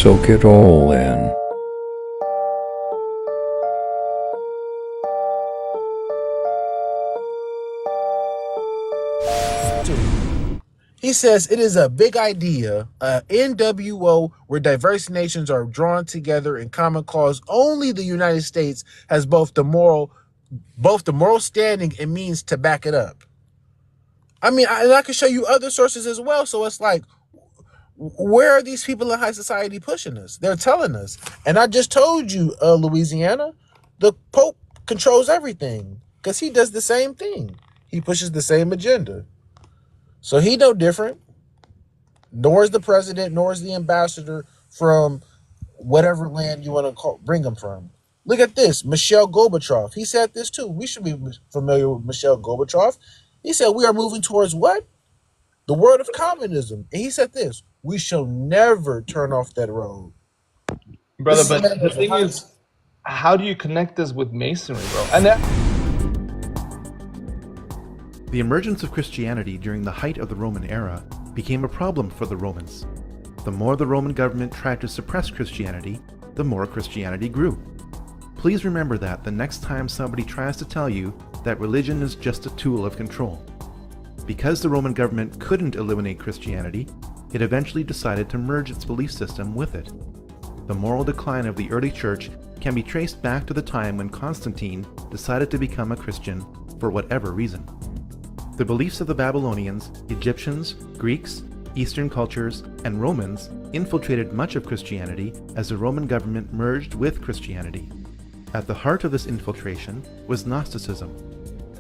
Soak it all in. He says it is a big idea, NWO, where diverse nations are drawn together in common cause. Only the United States has both the moral standing and means to back it up. I mean, I can show you other sources as well. So it's like, where are these people in high society pushing us? They're telling us. And I just told you, Louisiana, the Pope controls everything because he does the same thing. He pushes the same agenda. So he no different, nor is the president, nor is the ambassador from whatever land you want to bring him from. Look at this, Mikhail Gorbachev. He said this too. We should be familiar with Mikhail Gorbachev. He said we are moving towards what? The world of communism. And he said this, we shall never turn off that road. Brother, but the thing is, how do you connect this with Masonry, bro? And the emergence of Christianity during the height of the Roman era became a problem for the Romans. The more the Roman government tried to suppress Christianity, the more Christianity grew. Please remember that the next time somebody tries to tell you that religion is just a tool of control. Because the Roman government couldn't eliminate Christianity, it eventually decided to merge its belief system with it. The moral decline of the early church can be traced back to the time when Constantine decided to become a Christian for whatever reason. The beliefs of the Babylonians, Egyptians, Greeks, Eastern cultures, and Romans infiltrated much of Christianity as the Roman government merged with Christianity. At the heart of this infiltration was Gnosticism.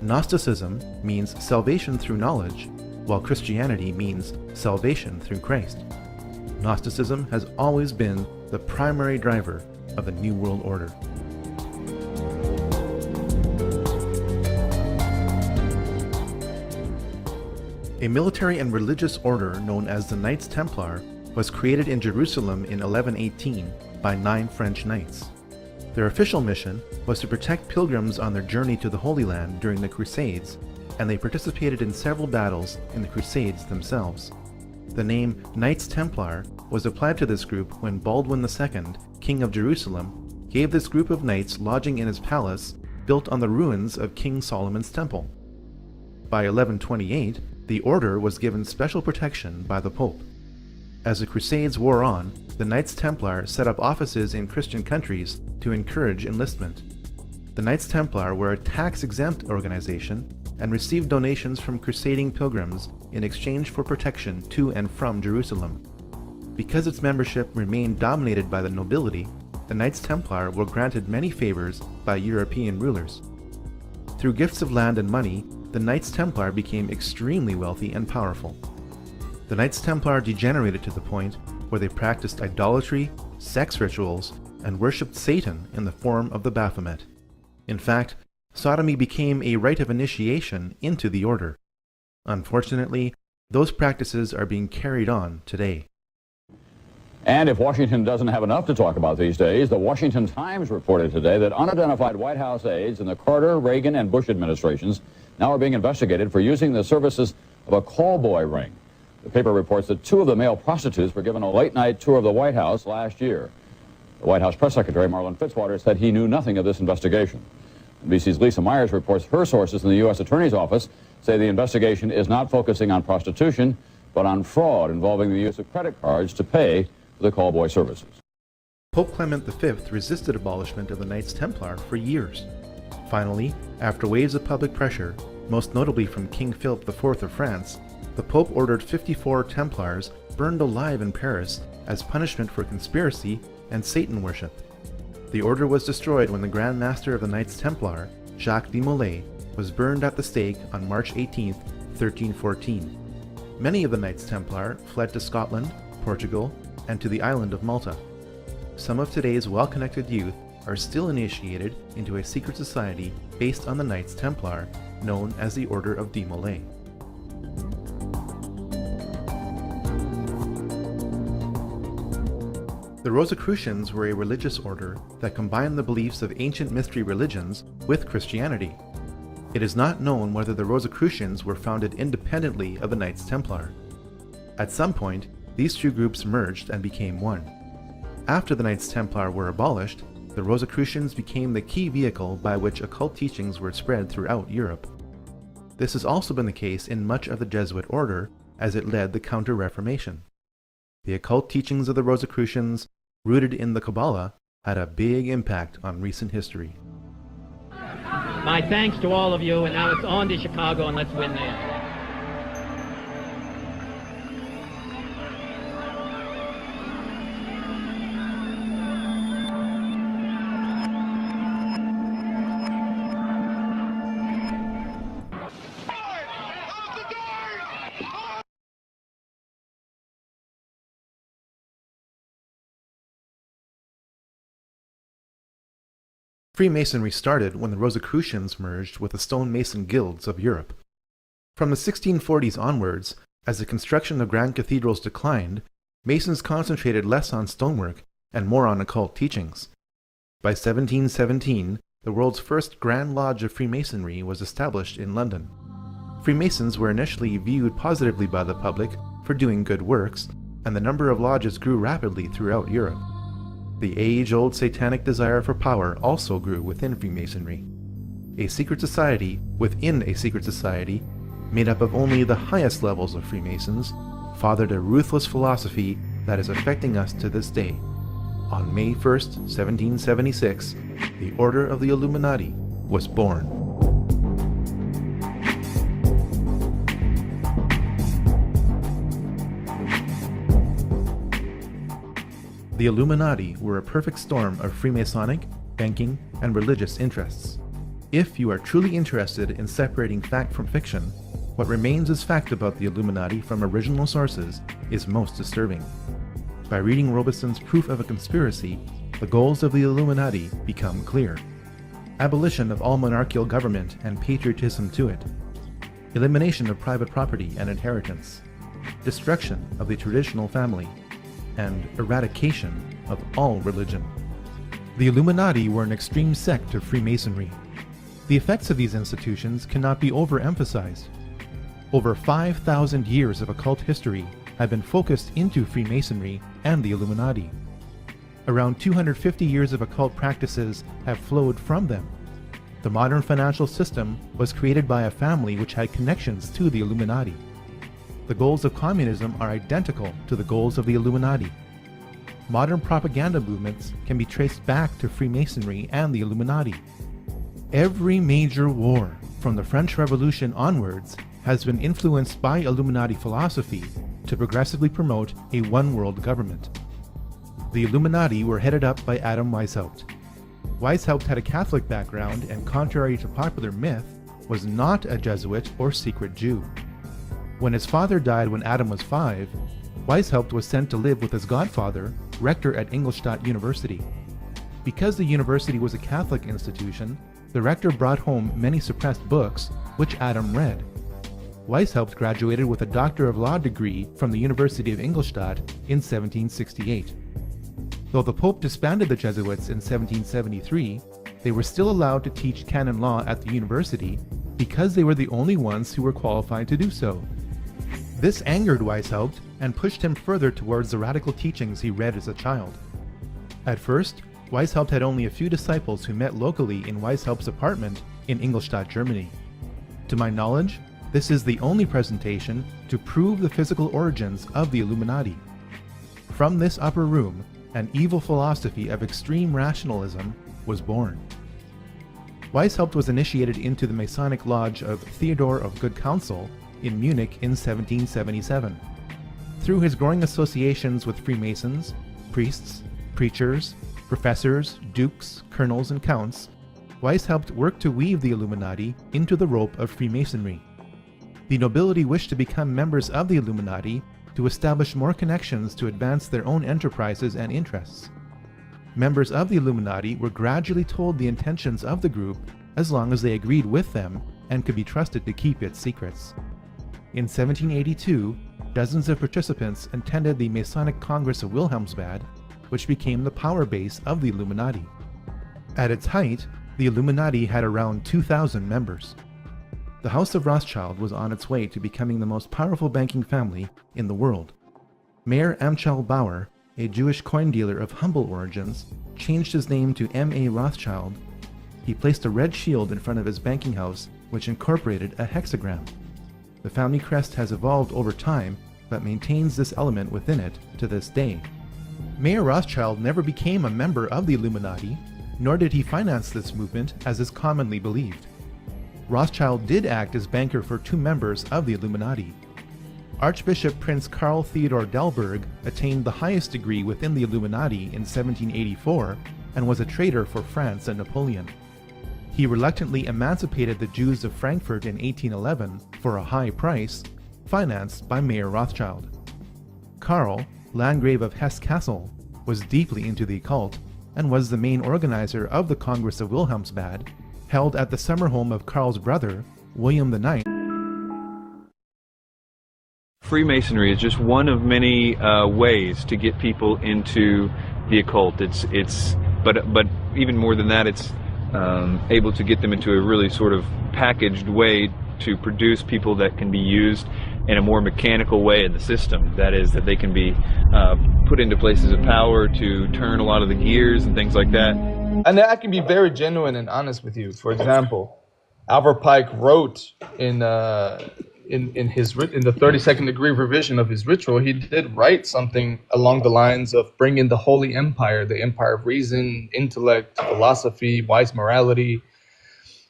Gnosticism means salvation through knowledge, while Christianity means salvation through Christ. Gnosticism has always been the primary driver of the New World Order. A military and religious order known as the Knights Templar was created in Jerusalem in 1118 by 9 French knights. Their official mission was to protect pilgrims on their journey to the Holy Land during the Crusades, and they participated in several battles in the Crusades themselves. The name Knights Templar was applied to this group when Baldwin II, King of Jerusalem, gave this group of knights lodging in his palace built on the ruins of King Solomon's temple. By 1128, the order was given special protection by the Pope. As the Crusades wore on, the Knights Templar set up offices in Christian countries to encourage enlistment. The Knights Templar were a tax-exempt organization and received donations from crusading pilgrims in exchange for protection to and from Jerusalem. Because its membership remained dominated by the nobility, the Knights Templar were granted many favors by European rulers. Through gifts of land and money, the Knights Templar became extremely wealthy and powerful. The Knights Templar degenerated to the point where they practiced idolatry, sex rituals, and worshipped Satan in the form of the Baphomet. In fact, sodomy became a rite of initiation into the order. Unfortunately, those practices are being carried on today. And if Washington doesn't have enough to talk about these days, the Washington Times reported today that unidentified White House aides in the Carter, Reagan, and Bush administrations now are being investigated for using the services of a call boy ring. The paper reports that 2 of the male prostitutes were given a late-night tour of the White House last year. The White House press secretary, Marlin Fitzwater, said he knew nothing of this investigation. NBC's Lisa Myers reports her sources in the U.S. Attorney's Office say the investigation is not focusing on prostitution, but on fraud involving the use of credit cards to pay for the call boy services. Pope Clement V resisted abolishment of the Knights Templar for years. Finally, after waves of public pressure, most notably from King Philip IV of France, the Pope ordered 54 Templars burned alive in Paris as punishment for conspiracy and Satan worship. The order was destroyed when the Grand Master of the Knights Templar, Jacques de Molay, was burned at the stake on March 18, 1314. Many of the Knights Templar fled to Scotland, Portugal, and to the island of Malta. Some of today's well-connected youth are still initiated into a secret society based on the Knights Templar, known as the Order of de Molay. The Rosicrucians were a religious order that combined the beliefs of ancient mystery religions with Christianity. It is not known whether the Rosicrucians were founded independently of the Knights Templar. At some point, these two groups merged and became one. After the Knights Templar were abolished, the Rosicrucians became the key vehicle by which occult teachings were spread throughout Europe. This has also been the case in much of the Jesuit order, as it led the Counter-Reformation. The occult teachings of the Rosicrucians, rooted in the Kabbalah, had a big impact on recent history. My thanks to all of you, and now it's on to Chicago, and let's win there. Freemasonry started when the Rosicrucians merged with the stonemason guilds of Europe. From the 1640s onwards, as the construction of grand cathedrals declined, Masons concentrated less on stonework and more on occult teachings. By 1717, the world's first Grand Lodge of Freemasonry was established in London. Freemasons were initially viewed positively by the public for doing good works, and the number of lodges grew rapidly throughout Europe. The age-old satanic desire for power also grew within Freemasonry. A secret society within a secret society, made up of only the highest levels of Freemasons, fathered a ruthless philosophy that is affecting us to this day. On May 1st, 1776, the Order of the Illuminati was born. The Illuminati were a perfect storm of Freemasonic, banking, and religious interests. If you are truly interested in separating fact from fiction, what remains as fact about the Illuminati from original sources is most disturbing. By reading Robeson's Proof of a Conspiracy, the goals of the Illuminati become clear. Abolition of all monarchical government and patriotism to it. Elimination of private property and inheritance. Destruction of the traditional family. And eradication of all religion. The Illuminati were an extreme sect of Freemasonry. The effects of these institutions cannot be overemphasized. Over 5,000 years of occult history have been focused into Freemasonry and the Illuminati. Around 250 years of occult practices have flowed from them. The modern financial system was created by a family which had connections to the Illuminati. The goals of communism are identical to the goals of the Illuminati. Modern propaganda movements can be traced back to Freemasonry and the Illuminati. Every major war, from the French Revolution onwards, has been influenced by Illuminati philosophy to progressively promote a one-world government. The Illuminati were headed up by Adam Weishaupt. Weishaupt had a Catholic background and, contrary to popular myth, was not a Jesuit or secret Jew. When his father died when Adam was 5, Weishaupt was sent to live with his godfather, rector at Ingolstadt University. Because the university was a Catholic institution, the rector brought home many suppressed books, which Adam read. Weishaupt graduated with a Doctor of Law degree from the University of Ingolstadt in 1768. Though the Pope disbanded the Jesuits in 1773, they were still allowed to teach canon law at the university because they were the only ones who were qualified to do so. This angered Weishaupt and pushed him further towards the radical teachings he read as a child. At first, Weishaupt had only a few disciples who met locally in Weishaupt's apartment in Ingolstadt, Germany. To my knowledge, this is the only presentation to prove the physical origins of the Illuminati. From this upper room, an evil philosophy of extreme rationalism was born. Weishaupt was initiated into the Masonic Lodge of Theodore of Good Counsel in Munich in 1777. Through his growing associations with Freemasons, priests, preachers, professors, dukes, colonels, and counts, Weishaupt worked to weave the Illuminati into the rope of Freemasonry. The nobility wished to become members of the Illuminati to establish more connections to advance their own enterprises and interests. Members of the Illuminati were gradually told the intentions of the group as long as they agreed with them and could be trusted to keep its secrets. In 1782, dozens of participants attended the Masonic Congress of Wilhelmsbad, which became the power base of the Illuminati. At its height, the Illuminati had around 2,000 members. The House of Rothschild was on its way to becoming the most powerful banking family in the world. Mayer Amschel Bauer, a Jewish coin dealer of humble origins, changed his name to M.A. Rothschild. He placed a red shield in front of his banking house, which incorporated a hexagram. The family crest has evolved over time, but maintains this element within it to this day. Mayer Rothschild never became a member of the Illuminati, nor did he finance this movement as is commonly believed. Rothschild did act as banker for 2 members of the Illuminati. Archbishop Prince Karl Theodor Delberg attained the highest degree within the Illuminati in 1784 and was a traitor for France and Napoleon. He reluctantly emancipated the Jews of Frankfurt in 1811 for a high price, financed by Mayer Rothschild. Karl, Landgrave of Hesse-Kassel, was deeply into the occult and was the main organizer of the Congress of Wilhelmsbad, held at the summer home of Karl's brother, William IX. Freemasonry is just one of many ways to get people into the occult. But even more than that, it's able to get them into a really sort of packaged way to produce people that can be used in a more mechanical way in the system. That is, that they can be put into places of power to turn a lot of the gears and things like that. And I can be very genuine and honest with you. For example, Albert Pike wrote in the 32nd degree revision of his ritual, he did write something along the lines of bringing the Holy Empire, the empire of reason, intellect, philosophy, wise morality.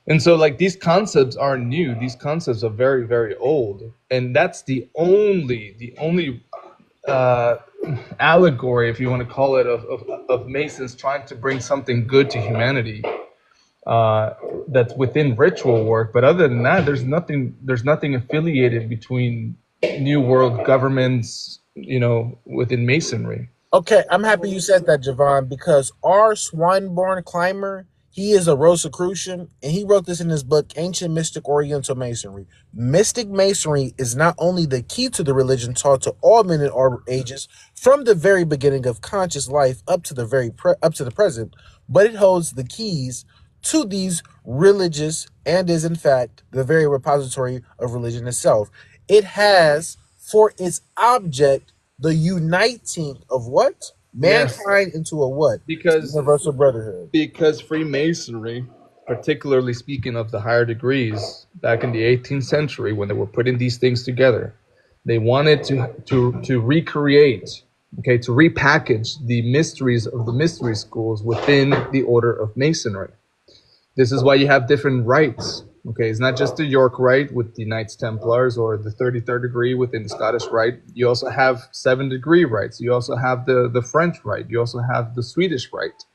And so, like, these concepts aren't new. These concepts are very, very old. And that's the only allegory, if you want to call it, of Masons trying to bring something good to humanity. That's within ritual work, but other than that, there's nothing affiliated between New World governments, within Masonry. Okay, I'm happy you said that, Javon, because R. Swinburne Clymer, he is a Rosicrucian, and he wrote this in his book, Ancient Mystic Oriental Masonry. Mystic Masonry is not only the key to the religion taught to all men in all ages, from the very beginning of conscious life up to the present, but it holds the keys to these religious and is in fact the very repository of religion itself. It has for its object the uniting of what? Mankind into a what? Because universal brotherhood. Because Freemasonry, particularly speaking of the higher degrees, back in the 18th century when they were putting these things together, they wanted to recreate, to repackage the mysteries of the mystery schools within the order of Masonry. This is why you have different rites. It's not just the York Rite with the Knights Templars or the 33rd degree within the Scottish Rite. You also have 7-degree rites. You also have the French Rite. You also have the Swedish Rite,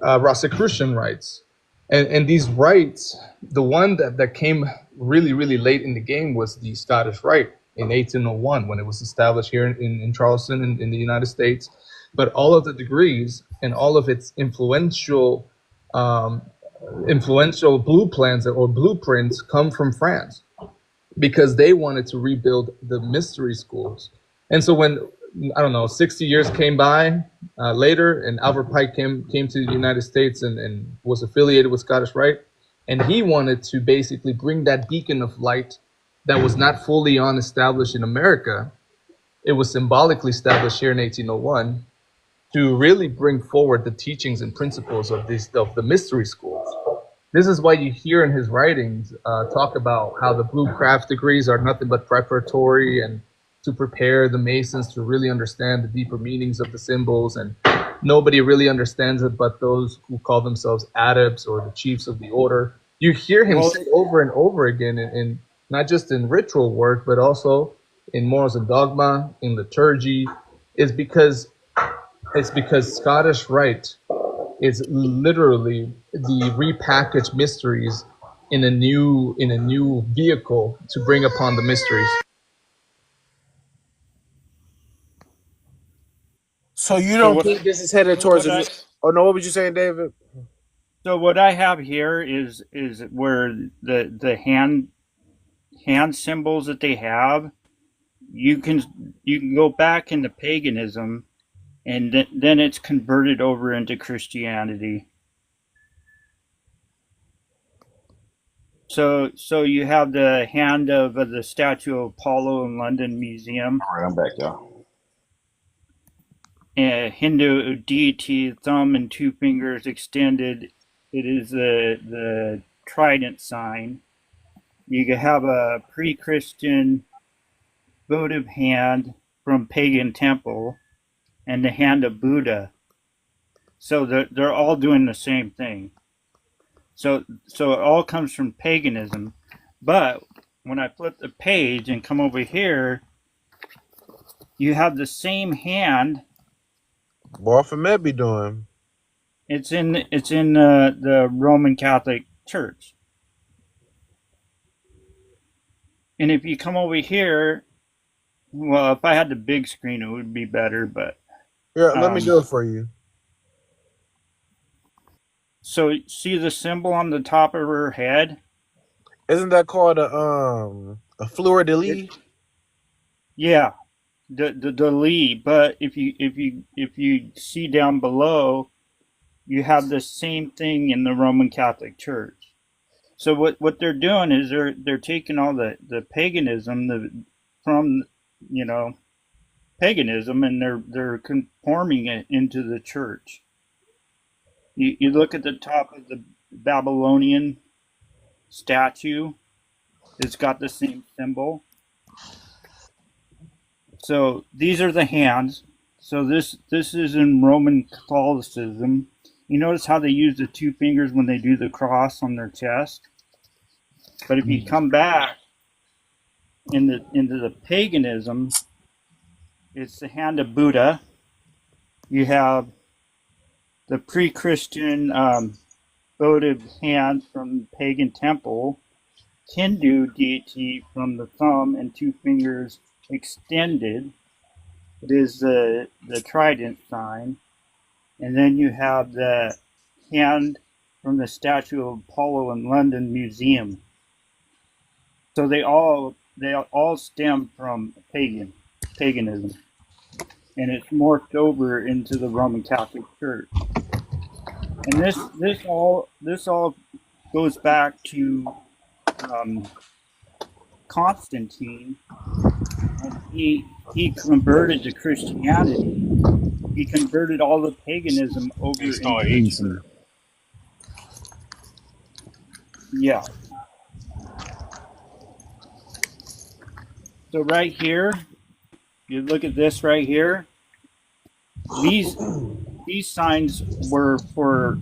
Rosicrucian rites. And these rites, the one that came really, really late in the game was the Scottish Rite in 1801 when it was established here in Charleston in the United States. But all of the degrees and all of its influential blue plans or blueprints come from France because they wanted to rebuild the mystery schools. And so when, 60 years came by later and Albert Pike came to the United States and was affiliated with Scottish Rite, and he wanted to basically bring that beacon of light that was not fully established in America. It was symbolically established here in 1801 to really bring forward the teachings and principles of the mystery schools. This is why you hear in his writings talk about how the blue craft degrees are nothing but preparatory and to prepare the Masons to really understand the deeper meanings of the symbols. And nobody really understands it but those who call themselves adepts or the chiefs of the order. You hear him say over and over again, in not just in ritual work, but also in morals and dogma, in liturgy, is because Scottish Rite is literally the repackaged mysteries in a new vehicle to bring upon the mysteries. So you don't think this is headed towards what was you saying, David? So what I have here is where the hand symbols that they have, you can go back into paganism, and then it's converted over into Christianity. So you have the hand of the statue of Apollo in London Museum. All right, I'm back, y'all. a Hindu deity, thumb and two fingers extended. It is the trident sign. You could have a pre-Christian votive hand from pagan temple and the hand of Buddha. So they're all doing the same thing. So it all comes from paganism. But when I flip the page and come over here, you have the same hand. What Baphomet be doing? It's in the Roman Catholic Church. And if you come over here, well, if I had the big screen, it would be better. But Yeah, let me do it for you. So see the symbol on the top of her head? Isn't that called a fleur de lis? Yeah, the Lee. But if you see down below, you have the same thing in the Roman Catholic Church. So what they're doing is they're taking all the paganism from paganism, and they're conforming it into the church. You look at the top of the Babylonian statue, it's got the same symbol. So these are the hands. So this is in Roman Catholicism. You notice how they use the two fingers when they do the cross on their chest? But if you come back into the paganism, it's the hand of Buddha. You have the pre-Christian votive hand from the pagan temple, Hindu deity from the thumb and two fingers extended. It is the trident sign. And then you have the hand from the statue of Apollo in London Museum. So they all stem from paganism. And it's morphed over into the Roman Catholic Church. And this all goes back to Constantine, and he converted to Christianity. He converted all the paganism over into yeah. So right here, you look at this right here. These signs were for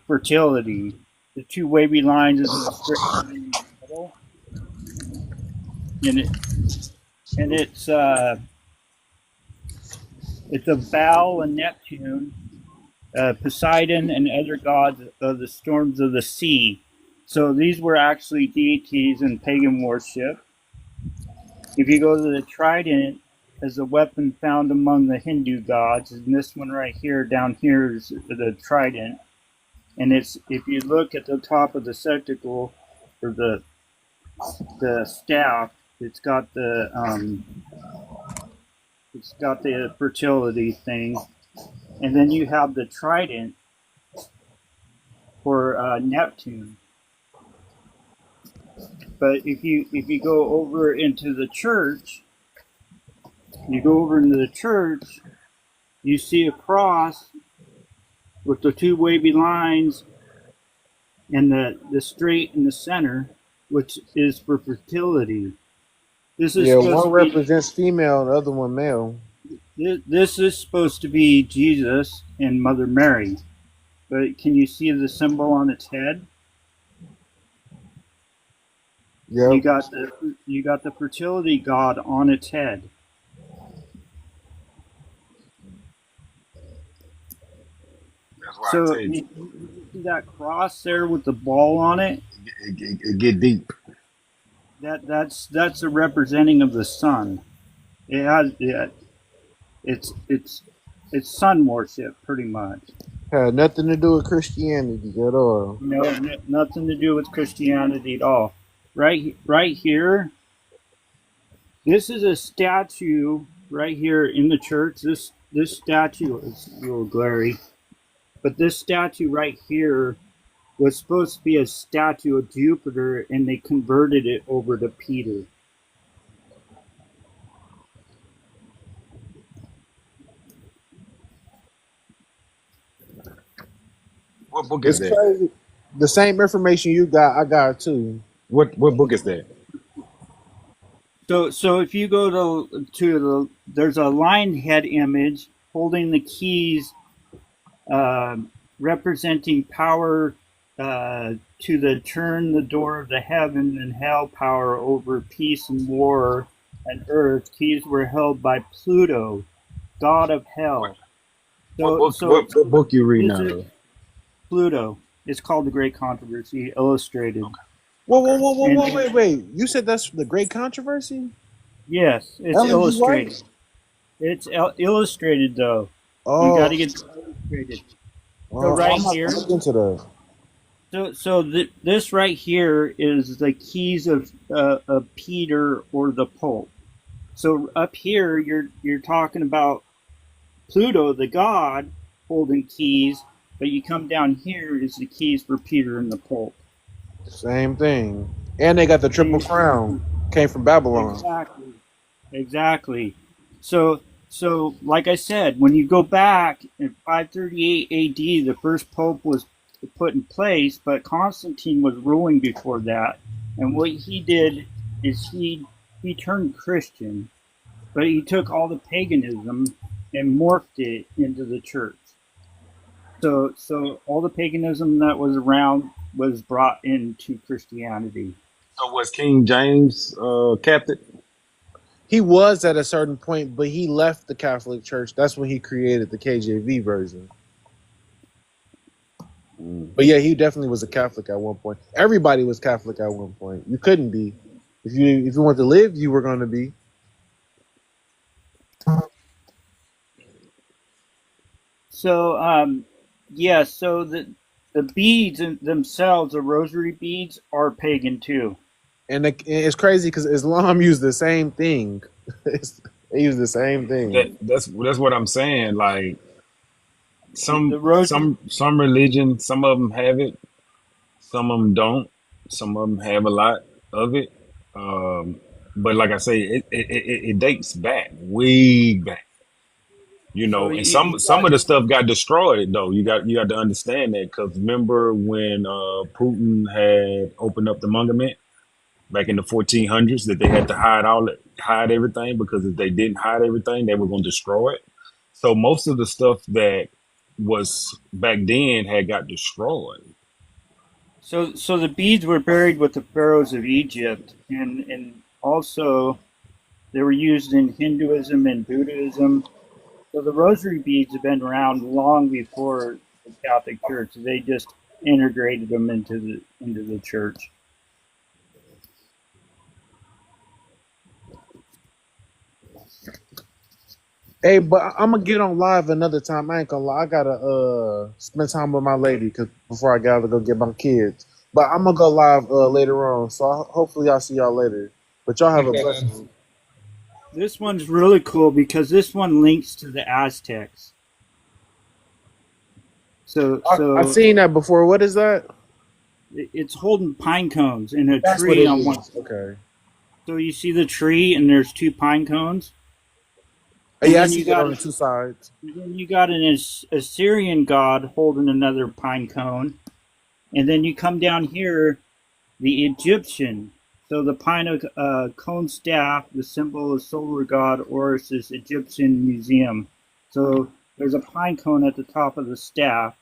fertility. The two wavy lines is a straight line in the middle, and it's a Baal and Neptune, Poseidon, and other gods of the storms of the sea. So these were actually deities in pagan worship. If you go to the trident as a weapon found among the Hindu gods, and this one right here, down here, is the trident. And it's, if you look at the top of the septacle, or the staff, it's got the fertility thing, and then you have the trident for Neptune. But if you go over into the church, you see a cross with the two wavy lines and the straight in the center, which is for fertility. This is one represents female and the other one male. This is supposed to be Jesus and Mother Mary, but can you see the symbol on its head? Yeah. You got the fertility god on its head. So you see that cross there with the ball on it? It get deep. That's a representing of the sun. It has it's sun worship pretty much. Had nothing to do with Christianity at all. No, nothing to do with Christianity at all. Right here, this is a statue right here in the church. This statue is a little glary, but this statue right here was supposed to be a statue of Jupiter, and they converted it over to Peter. What book is It's that? crazy. The same information you got, I got too. What book is that? So if you go there's a lion head image holding the keys, uh, representing power, to turn the door of the heaven and hell, power over peace and war and earth. Keys were held by Pluto, god of hell. What book you reading Is out it of? Pluto? It's called The Great Controversy, illustrated. Whoa, wait. You said that's the Great Controversy? Yes, it's Ellen G. illustrated. White? It's illustrated though. You got Oh, to get illustrated. So well, right I'm here, not look into that. this right here is the keys of Peter or the Pope. So up here, you're talking about Pluto, the god, holding keys, but you come down here is the keys for Peter and the Pope. Same thing. And they got the Triple Crown. Came from Babylon. Exactly. So like I said, when you go back in 538 AD, the first pope was put in place, but Constantine was ruling before that. And what he did is he turned Christian, but he took all the paganism and morphed it into the church. So all the paganism that was around was brought into Christianity. So was King James captive? He was at a certain point, but he left the Catholic Church. That's when he created the KJV version. But yeah, he definitely was a Catholic at one point. Everybody was Catholic at one point. You couldn't be. If you want to live, you were going to be. So yeah, so the beads themselves, the rosary beads, are pagan too. And it's crazy because Islam used the same thing. They use the same thing. That's what I'm saying. Like The rosary, some religion, some of them have it, some of them don't. Some of them have a lot of it. But like I say, it dates back, way back. You so know, and some of the stuff got destroyed though. You got to understand that, because remember when Putin had opened up the monument back in the 1400s, that they had to hide everything, because if they didn't hide everything, they were going to destroy it. So most of the stuff that was back then had got destroyed. so the beads were buried with the pharaohs of Egypt, and also they were used in Hinduism and Buddhism. So the rosary beads have been around long before the Catholic Church. They just integrated them into the church. Hey, but I'm gonna get on live another time. I ain't gonna lie. I gotta spend time with my lady before I gotta go get my kids. But I'm gonna go live later on. So hopefully I'll see y'all later. But y'all have a blessing. This one's really cool because this one links to the Aztecs. I've seen that before. What is that? It's holding pine cones in a That's what tree it on is. one. Okay. So you see the tree, and there's two pine cones. Yeah, I see it on the two sides. Then you got an Assyrian god holding another pine cone, and then you come down here, the Egyptian. So the pine cone staff, the symbol of solar god Horus's Egyptian museum. So there's a pine cone at the top of the staff,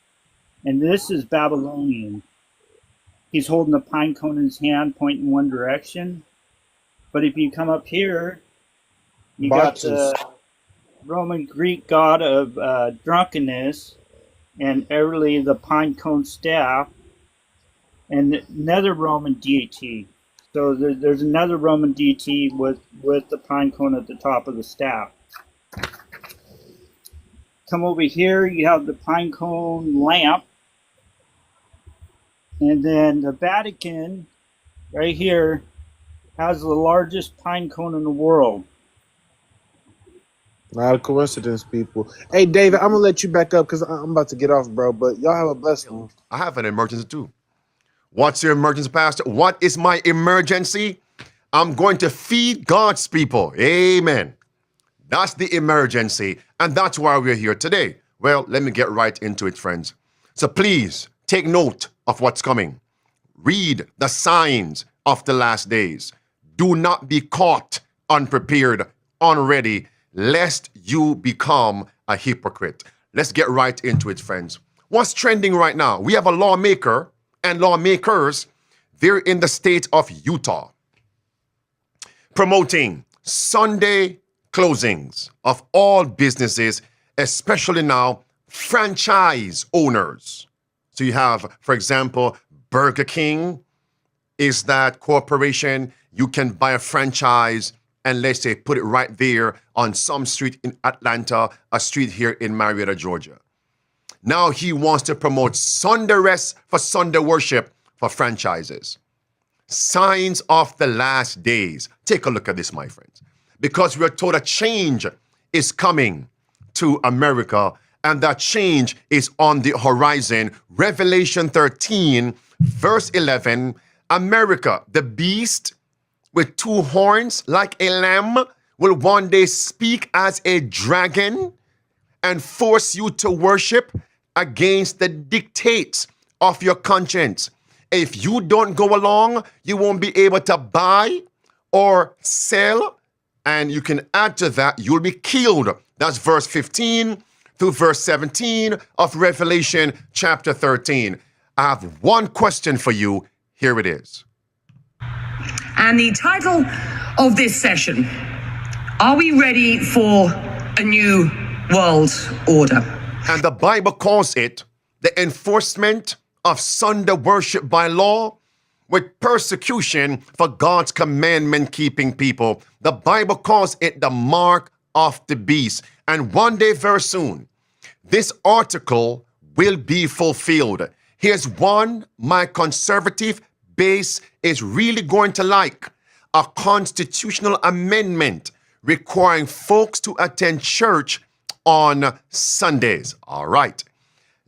and this is Babylonian. He's holding a pine cone in his hand, pointing one direction. But if you come up here, you got the Roman Greek god of drunkenness, and Everly the pine cone staff, and another Roman deity. So there's another Roman deity with the pine cone at the top of the staff. Come over here, you have the pine cone lamp, and then the Vatican, right here, has the largest pine cone in the world. Not a coincidence, people. Hey, David, I'm gonna let you back up because I'm about to get off, bro. But y'all have a blessed one. I have an emergency too. What's your emergency, Pastor? What is my emergency? I'm going to feed God's people. Amen. That's the emergency, and that's why we're here today. Well, let me get right into it, friends. So please Take note of what's coming. Read the signs of the last days. Do not be caught unprepared, unready, lest you become a hypocrite. Let's get right into it, friends. What's trending right now? We have a lawmaker and lawmakers. They're in the state of Utah, promoting Sunday closings of all businesses, especially now franchise owners. So you have, for example, Burger King is that corporation. You can buy a franchise and let's say put it right there on some street in Atlanta, a street here in Marietta, Georgia. Now he wants to promote Sunday rest for Sunday worship for franchises. Signs of the last days. Take a look at this, my friends. Because we're told a change is coming to America, and that change is on the horizon. Revelation 13, verse 11, America, the beast with two horns like a lamb, will one day speak as a dragon and force you to worship against the dictates of your conscience. If you don't go along, you won't be able to buy or sell, and you can add to that, you'll be killed. That's verse 15 through verse 17 of Revelation chapter 13. I have one question for you. Here it is. And the title of this session, are we ready for a new world order? And the Bible calls it the enforcement of Sunday worship by law with persecution for God's commandment-keeping people. The Bible calls it the mark of the beast. And one day very soon, this article will be fulfilled. Here's one my conservative base is really going to like: a constitutional amendment requiring folks to attend church on Sundays. All right.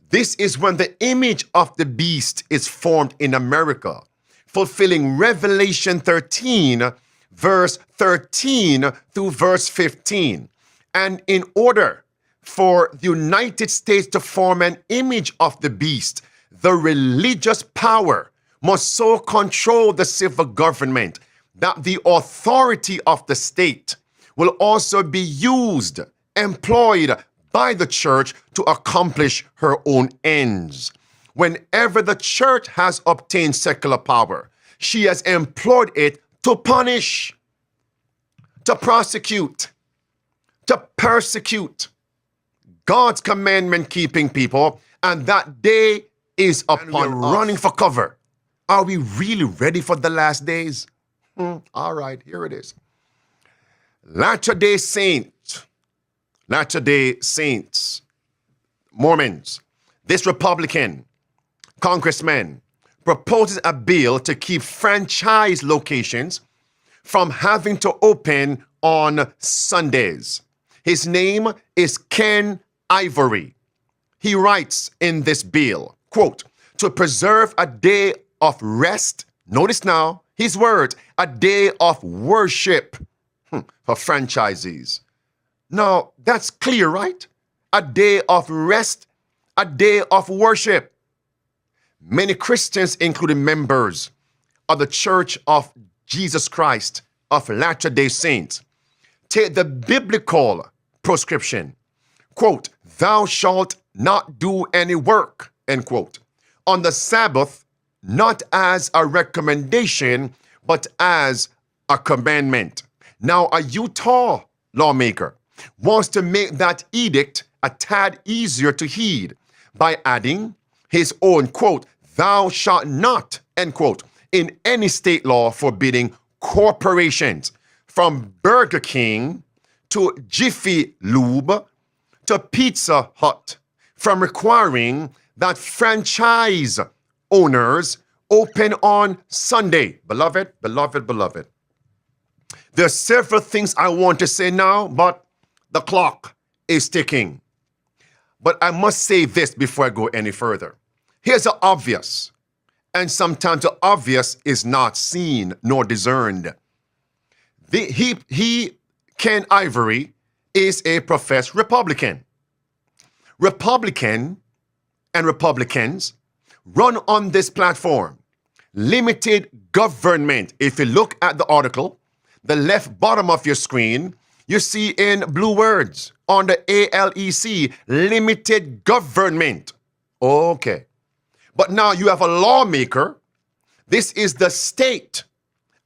This is when the image of the beast is formed in America, fulfilling Revelation 13, verse 13 through verse 15. And in order for the United States to form an image of the beast, the religious power must so control the civil government that the authority of the state will also be used, employed by the church to accomplish her own ends. Whenever the church has obtained secular power, she has employed it to punish, to prosecute, to persecute God's commandment-keeping people, and that day is upon us. Running for cover. Are we really ready for the last days? All right, here it is. Latter-day Saints, Mormons, this Republican congressman proposes a bill to keep franchise locations from having to open on Sundays. His name is Ken Ivory. He writes in this bill, quote, to preserve a day of rest, notice now his words, a day of worship for franchisees. Now, that's clear, right? A day of rest, a day of worship. Many Christians, including members of the Church of Jesus Christ of Latter-day Saints, take the biblical prescription, quote, thou shalt not do any work, end quote, on the Sabbath, not as a recommendation, but as a commandment. Now, a Utah lawmaker wants to make that edict a tad easier to heed by adding his own, quote, thou shalt not, end quote, in any state law forbidding corporations from Burger King to Jiffy Lube to Pizza Hut from requiring that franchise owners open on Sunday. Beloved, beloved, beloved. There are several things I want to say now, but the clock is ticking. But I must say this before I go any further. Here's the obvious, and sometimes the obvious is not seen nor discerned. Ken Ivory, is a professed Republican. Republican and Republicans run on this platform. Limited government. If you look at the article, the left bottom of your screen, you see in blue words on the ALEC, limited government. Okay. But now you have a lawmaker. This is the state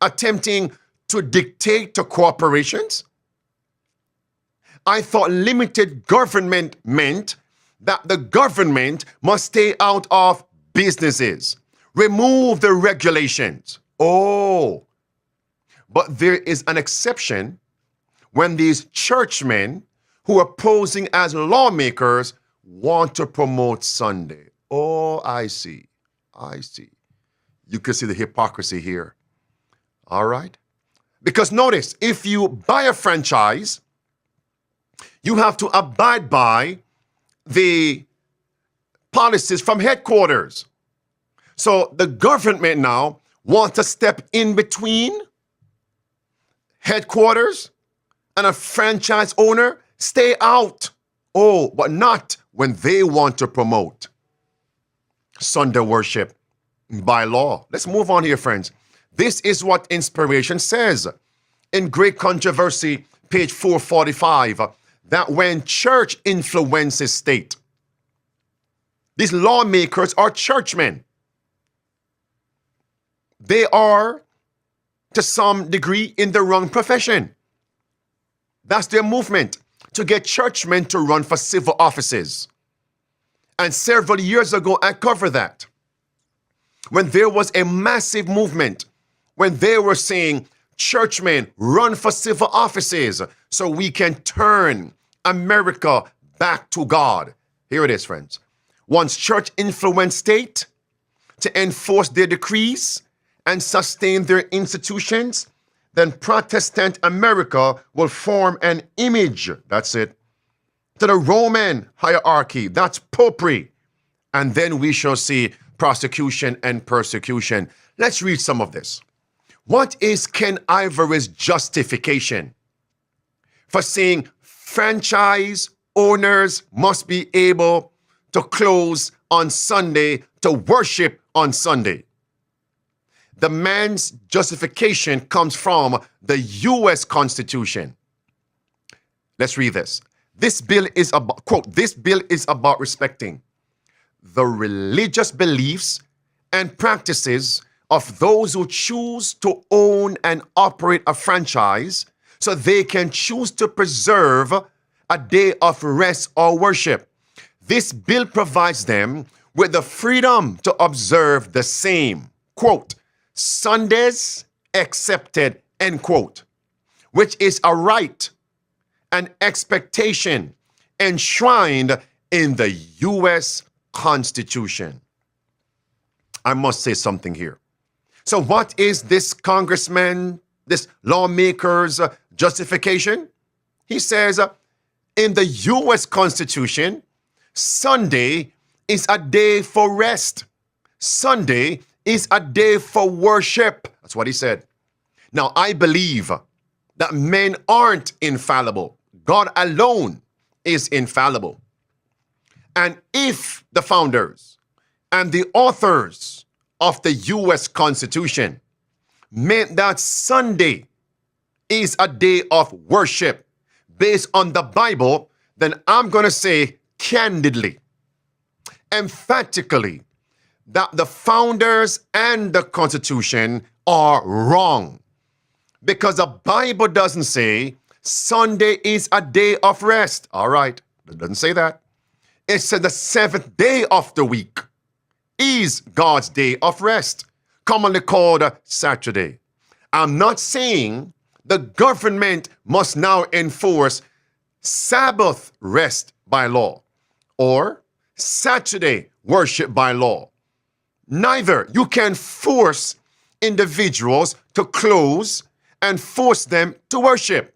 attempting to dictate to corporations. I thought limited government meant that the government must stay out of businesses, remove the regulations. Oh, but there is an exception when these churchmen who are posing as lawmakers want to promote Sunday. Oh, I see. I see. You can see the hypocrisy here. All right? Because notice, if you buy a franchise, you have to abide by the policies from headquarters. So the government now wants to step in between headquarters and a franchise owner. Stay out. Oh, but not when they want to promote Sunday worship by law. Let's move on here, friends. This is what Inspiration says in Great Controversy, page 445, that when church influences state, these lawmakers are churchmen. They are, to some degree, in the wrong profession. That's their movement, to get churchmen to run for civil offices. And several years ago, I covered that. When there was a massive movement, when they were saying, churchmen, run for civil offices so we can turn America back to God. Here it is, friends. Once church influenced state to enforce their decrees and sustain their institutions, then Protestant America will form an image, that's it, to the Roman hierarchy, that's popery. And then we shall see prosecution and persecution. Let's read some of this. What is Ken Ivory's justification for saying franchise owners must be able to close on Sunday to worship on Sunday? The man's justification comes from the U.S. Constitution. Let's read this. This bill is about, quote, this bill is about respecting the religious beliefs and practices of those who choose to own and operate a franchise so they can choose to preserve a day of rest or worship. This bill provides them with the freedom to observe the same, quote, Sundays accepted, end quote, which is a right, an expectation enshrined in the U.S. Constitution. I must say something here. So what is this congressman, this lawmaker's justification? He says, in the U.S. Constitution, Sunday is a day for rest. Sunday is a day for worship. That's what he said. Now, I believe that men aren't infallible. God alone is infallible. And if the founders and the authors of the U.S. Constitution meant that Sunday is a day of worship based on the Bible, then I'm going to say candidly, emphatically, that the founders and the Constitution are wrong. Because the Bible doesn't say Sunday is a day of rest. All right, it doesn't say that. It said the seventh day of the week is God's day of rest, commonly called Saturday. I'm not saying the government must now enforce Sabbath rest by law or Saturday worship by law. Neither. You can force individuals to close and force them to worship.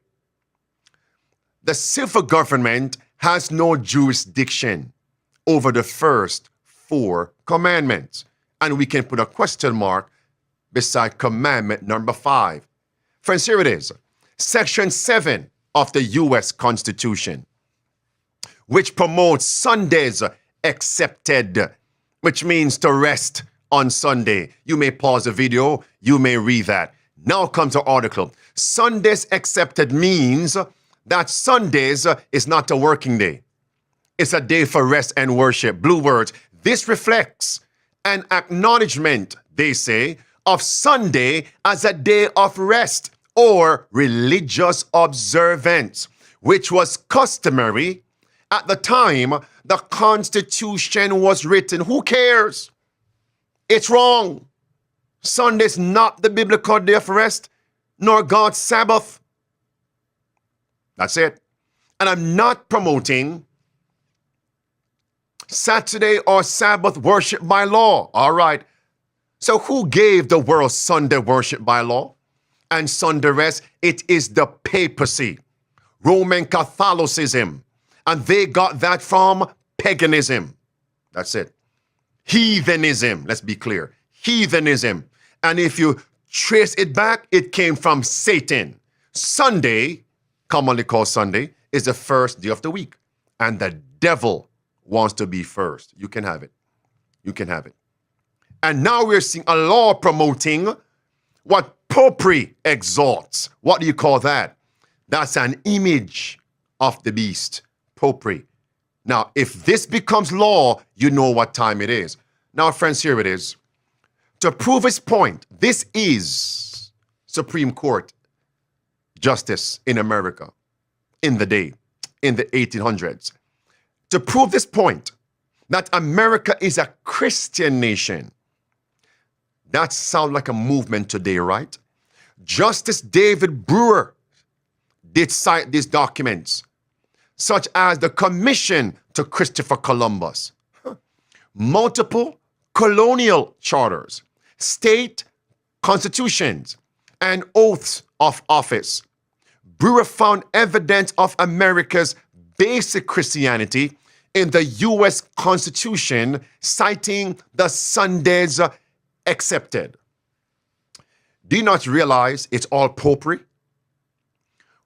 The civil government has no jurisdiction over the first 4 commandments. And we can put a question mark beside commandment number 5. Friends, here it is. Section 7 of the U.S. Constitution, which promotes Sundays accepted which means to rest on Sunday. You may pause the video, you may read that. Now comes our article. Sundays accepted means that Sundays is not a working day. It's a day for rest and worship. Blue words. This reflects an acknowledgement, they say, of Sunday as a day of rest or religious observance, which was customary at the time the Constitution was written. Who cares? It's wrong. Sunday's not the biblical day of rest, nor God's Sabbath. That's it. And I'm not promoting Saturday or Sabbath worship by law. All right. So who gave the world Sunday worship by law and Sunday rest? It is the papacy, Roman Catholicism. And they got that from paganism. That's it. Heathenism. Let's be clear. Heathenism. And if you trace it back, it came from Satan. Sunday, commonly called Sunday, is the first day of the week. And the devil wants to be first. You can have it. You can have it. And now we're seeing a law promoting what popery exalts. What do you call that? That's an image of the beast. Popery. Now, if this becomes law, you know what time it is. Now, friends, here it is. To prove his point, this is Supreme Court justice in America in the 1800s. To prove this point, that America is a Christian nation. That sounds like a movement today, right? Justice David Brewer did cite these documents, such as the Commission to Christopher Columbus, multiple colonial charters, state constitutions, and oaths of office. Brewer found evidence of America's basic Christianity in the U.S. Constitution, citing the Sundays accepted. Do you not realize it's all popery?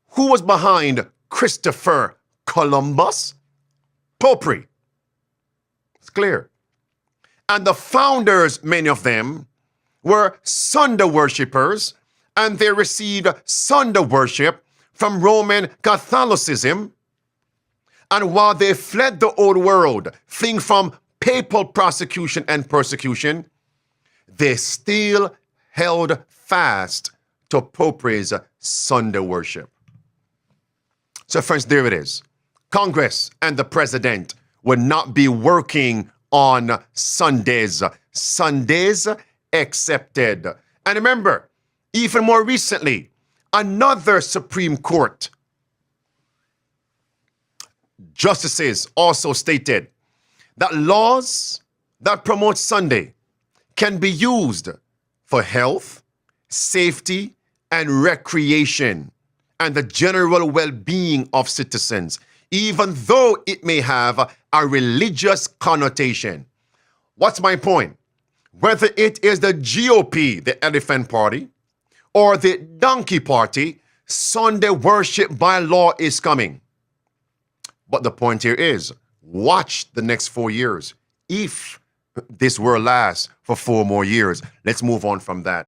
Who was behind Christopher Columbus? Popery. It's clear. And the founders, many of them, were Sunday worshippers, and they received Sunday worship from Roman Catholicism. And while they fled the old world, fleeing from papal prosecution and persecution, they still held fast to popery's Sunday worship. So friends, there it is. Congress and the president will not be working on Sundays. Sundays accepted. And remember, even more recently, another Supreme Court justices also stated that laws that promote Sunday can be used for health, safety, and recreation, and the general well-being of citizens, even though it may have a religious connotation. What's my point? Whether it is the GOP, the Elephant Party, or the Donkey Party, Sunday worship by law is coming. But the point here is, watch the next 4 years. If this world lasts for 4 more years, let's move on from that.